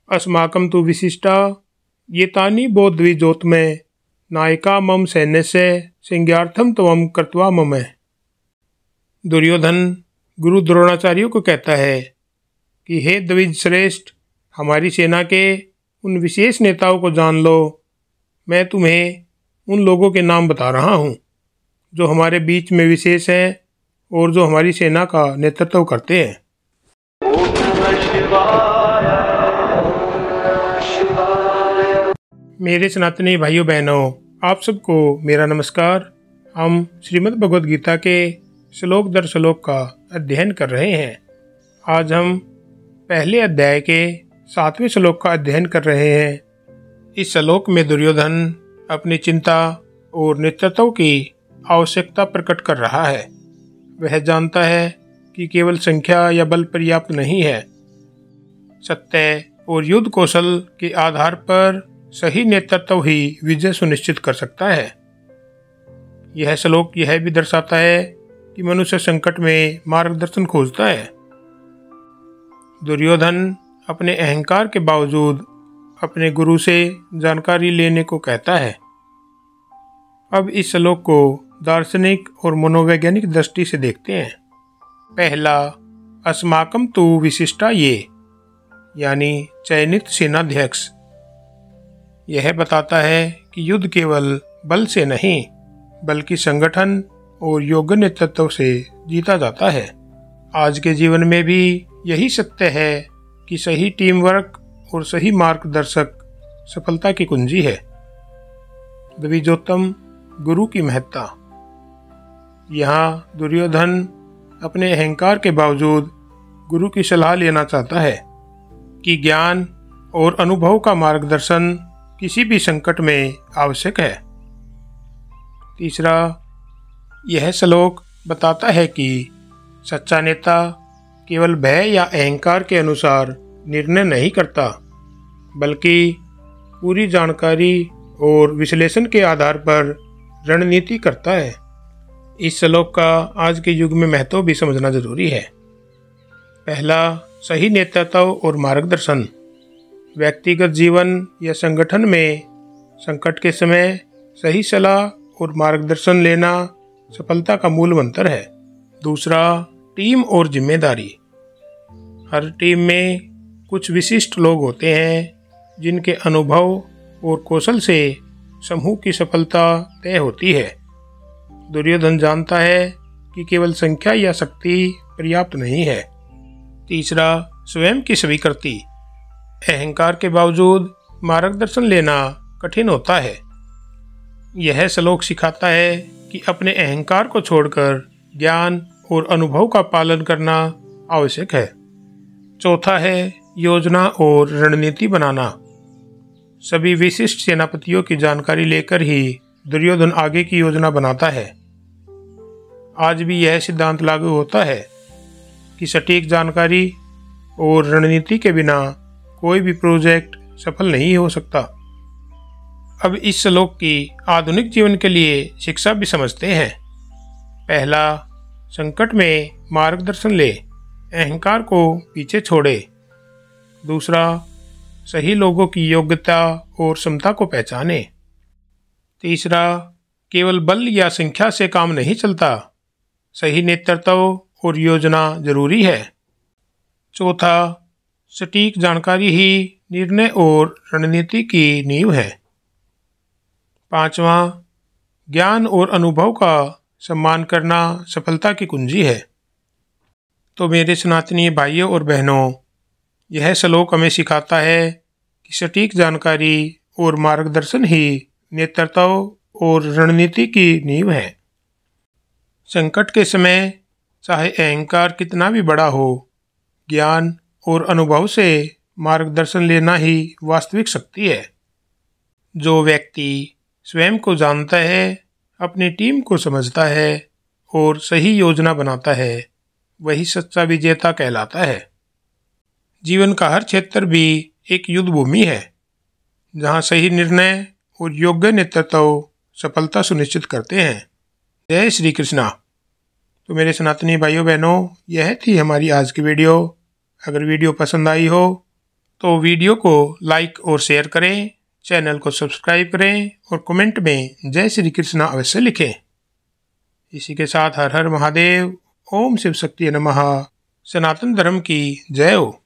अस्माकं तु विशिष्टा ये तानि बोद्विजोत्मे नायिका मम सैन्यस्य संज्ञार्थम त्वं कृत्वा मम। दुर्योधन गुरु द्रोणाचार्य को कहता है कि हे द्विज श्रेष्ठ, हमारी सेना के उन विशेष नेताओं को जान लो। मैं तुम्हें उन लोगों के नाम बता रहा हूँ जो हमारे बीच में विशेष हैं और जो हमारी सेना का नेतृत्व करते हैं। मेरे सनातनी भाइयों बहनों, आप सबको मेरा नमस्कार। हम श्रीमद् भगवद गीता के श्लोक दर श्लोक का अध्ययन कर रहे हैं। आज हम पहले अध्याय के 7वें श्लोक का अध्ययन कर रहे हैं। इस श्लोक में दुर्योधन अपनी चिंता और नेतृत्व की आवश्यकता प्रकट कर रहा है। वह जानता है कि केवल संख्या या बल पर्याप्त नहीं है। सत्य और युद्ध कौशल के आधार पर सही नेतृत्व ही विजय सुनिश्चित कर सकता है। यह श्लोक यह भी दर्शाता है कि मनुष्य संकट में मार्गदर्शन खोजता है। दुर्योधन अपने अहंकार के बावजूद अपने गुरु से जानकारी लेने को कहता है। अब इस श्लोक को दार्शनिक और मनोवैज्ञानिक दृष्टि से देखते हैं। पहला, अस्माकं तु विशिष्टा ये, यानी चयनित सेनाध्यक्ष। यह बताता है कि युद्ध केवल बल से नहीं बल्कि संगठन और योग्य नेतृत्व से जीता जाता है। आज के जीवन में भी यही सत्य है कि सही टीम वर्क और सही मार्गदर्शक सफलता की कुंजी है। द्विजोत्तम गुरु की महत्ता। यहाँ दुर्योधन अपने अहंकार के बावजूद गुरु की सलाह लेना चाहता है कि ज्ञान और अनुभव का मार्गदर्शन किसी भी संकट में आवश्यक है। तीसरा, यह श्लोक बताता है कि सच्चा नेता केवल भय या अहंकार के अनुसार निर्णय नहीं करता, बल्कि पूरी जानकारी और विश्लेषण के आधार पर रणनीति करता है। इस श्लोक का आज के युग में महत्व भी समझना जरूरी है। पहला, सही नेतृत्व और मार्गदर्शन। व्यक्तिगत जीवन या संगठन में संकट के समय सही सलाह और मार्गदर्शन लेना सफलता का मूल मंत्र है। दूसरा, टीम और जिम्मेदारी। हर टीम में कुछ विशिष्ट लोग होते हैं जिनके अनुभव और कौशल से समूह की सफलता तय होती है। दुर्योधन जानता है कि केवल संख्या या शक्ति पर्याप्त नहीं है। तीसरा, स्वयं की स्वीकृति। अहंकार के बावजूद मार्गदर्शन लेना कठिन होता है। यह श्लोक सिखाता है कि अपने अहंकार को छोड़कर ज्ञान और अनुभव का पालन करना आवश्यक है। चौथा है योजना और रणनीति बनाना। सभी विशिष्ट सेनापतियों की जानकारी लेकर ही दुर्योधन आगे की योजना बनाता है। आज भी यह सिद्धांत लागू होता है कि सटीक जानकारी और रणनीति के बिना कोई भी प्रोजेक्ट सफल नहीं हो सकता। अब इस श्लोक की आधुनिक जीवन के लिए शिक्षा भी समझते हैं। पहला, संकट में मार्गदर्शन ले, अहंकार को पीछे छोड़े। दूसरा, सही लोगों की योग्यता और क्षमता को पहचाने। तीसरा, केवल बल या संख्या से काम नहीं चलता, सही नेतृत्व और योजना जरूरी है। चौथा, सटीक जानकारी ही निर्णय और रणनीति की नींव है। पांचवा, ज्ञान और अनुभव का सम्मान करना सफलता की कुंजी है। तो मेरे सनातनी भाइयों और बहनों, यह श्लोक हमें सिखाता है कि सटीक जानकारी और मार्गदर्शन ही नेतृत्व और रणनीति की नींव है। संकट के समय चाहे अहंकार कितना भी बड़ा हो, ज्ञान और अनुभव से मार्गदर्शन लेना ही वास्तविक शक्ति है। जो व्यक्ति स्वयं को जानता है, अपनी टीम को समझता है और सही योजना बनाता है, वही सच्चा विजेता कहलाता है। जीवन का हर क्षेत्र भी एक युद्ध भूमि है, जहाँ सही निर्णय और योग्य नेतृत्व सफलता सुनिश्चित करते हैं। जय श्री कृष्णा। तो मेरे सनातनी भाइयों बहनों, यह थी हमारी आज की वीडियो। अगर वीडियो पसंद आई हो तो वीडियो को लाइक और शेयर करें, चैनल को सब्सक्राइब करें और कमेंट में जय श्री कृष्ण अवश्य लिखें। इसी के साथ हर हर महादेव, ओम शिव शक्ति नमः, सनातन धर्म की जय हो।